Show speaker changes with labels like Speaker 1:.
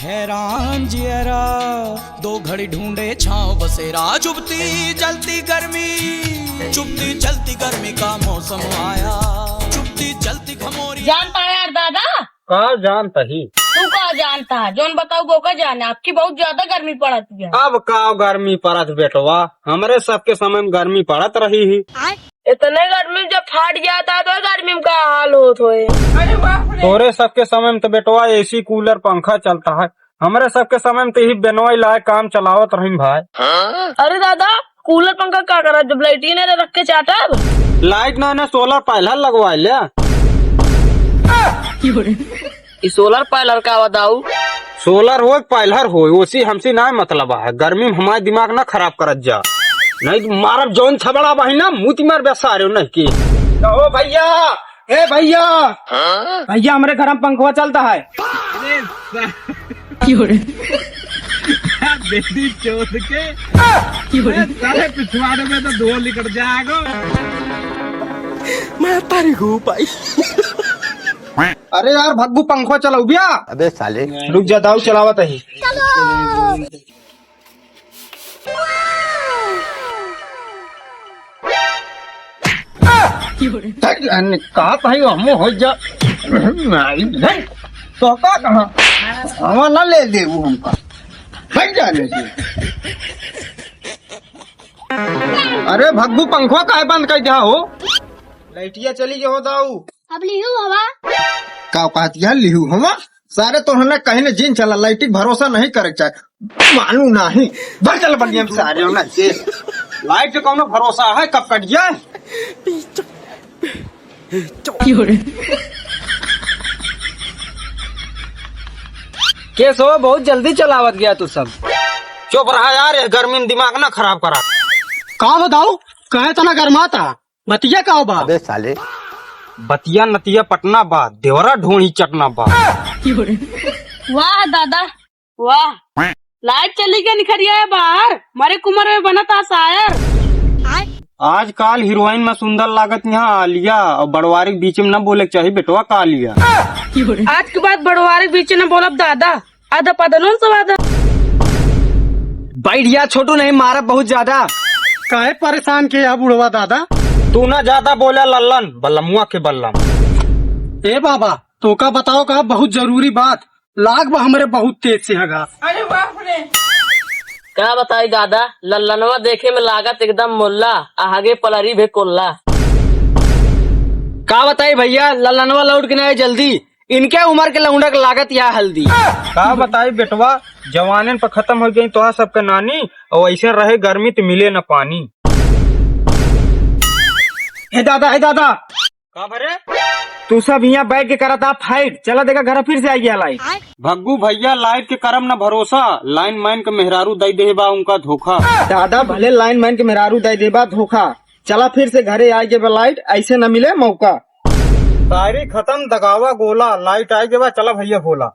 Speaker 1: हैरान जियरा दो घड़ी ढूंढे छाँव बसेरा, चुभती जलती गर्मी का मौसम आया, चुभती जलती घमोरी।
Speaker 2: जानता है यार दादा?
Speaker 3: कहा जानता ही?
Speaker 2: तू कहा जानता है? जोन बताओ वो का जाने, आपकी बहुत ज्यादा गर्मी पड़ती है।
Speaker 3: अब का गर्मी पड़त बेटवा, हमरे सबके समय में गर्मी पड़त रही ही।
Speaker 2: इतने गर्मी जब फाट जाता है तो गर्मी का हाल होता है।
Speaker 3: तोरे सबके समय में तो बेटवा एसी कूलर पंखा चलता है, हमरे सबके समय में तो ही बेनवाई लाए काम चलावत रही भाई।
Speaker 2: अरे दादा कूलर पंखा क्या करा जब लाइट ही नहीं रख के चाहता?
Speaker 3: लाइट ना सोलर पैनल लगवा लिया।
Speaker 2: सोलर पैनल का बताऊ?
Speaker 3: सोलर हो पैलर हो उसी हमसे ना मतलब है, गर्मी में हमारे दिमाग ना खराब करत जा, नहीं मारब जौन छबड़ा बही ना मुँह मार बेसारे नहीं की। ओ भैया, ए भैया, भैया हमारे घर में पंखा चलता है। बेटी चोद के सारे पिछवाड़े में तो धुआं निकल जाएगा।
Speaker 1: मैं तारी हूँ भाई।
Speaker 3: अरे यार भग्गू पंखा चलाऊ बिया।
Speaker 4: अबे साले
Speaker 3: रुक जा, दाऊ चलावत ही। कहा भाई हम हो जा तो का कहा हम ना ले दे वो हमका भाग जाने से। अरे भग्गू पंखा काहे बंद कर दिया हो? लाइटिया चली जो दाऊ।
Speaker 5: अब लिहू हवा
Speaker 3: का कहतिया लिहू हम सारे तो हमने कहीं ने जिन चला, लाइट भरोसा नहीं करे चाहे मानू नहीं बढ़ चल बढ़िया सारे ना से लाइट कौन भरोसा है कब कट जाए। केस हो बहुत जल्दी चलावत गया तू सब। चुप रहा यार, ये गर्मी में दिमाग ना खराब करा। कहा बताओ कहे तना गर्माता बतिया का बा?
Speaker 4: अबे साले
Speaker 3: बतिया नतिया पटना बा, देवरा ढोणी चटना बा।
Speaker 2: वाह दादा वाह, लाइट चली गई निखरिया है बाहर, हमारे कुमार में बना था शायर।
Speaker 3: आजकल हीरोइन में सुंदर लागत यहाँ आलिया, और बड़वारी बीच में न बोले चाहिए बेटवा का लिया।
Speaker 2: आज के बाद बड़वारी बीच में बोलब दादा, आधा पदनों से आधा
Speaker 3: बैठिया छोटू नहीं मारा बहुत ज्यादा। काहे परेशान के या बुढ़वा दादा? तू ना ज्यादा बोला लल्लन बल्लमुआ के बल्लम। ए बाबा तो का बताओ का बहुत जरूरी बात, लाग हमारे बहुत तेज से हगा।
Speaker 2: अरे बाप रे क्या बताई दादा, लल्लनवा देखे में लागत एकदम मुल्ला, आगे पलरी भी कोल्ला।
Speaker 3: का बताई भैया लल्लनवा लौट के नहीं जल्दी, इनके उम्र के लौंडा के लागत या हल्दी। का बताई बेटवा जवानन पर खत्म हो गई तो सबके नानी, और ऐसे रहे गर्मी तो मिले न पानी। हे दादा का भरे तू सब यहाँ बैठ के करता फाइट, चला देखा घर फिर से आ गया लाइट। भग्गू भैया लाइट के करम न भरोसा, लाइन मैन के मेहरारू दे देबा उनका धोखा। दादा भले लाइन मैन के मेहरारू दे देबा धोखा, चला फिर से घरे आ गए लाइट, ऐसे न मिले मौका। शायरी खत्म दगावा गोला, लाइट आ गया चला भैया खोला।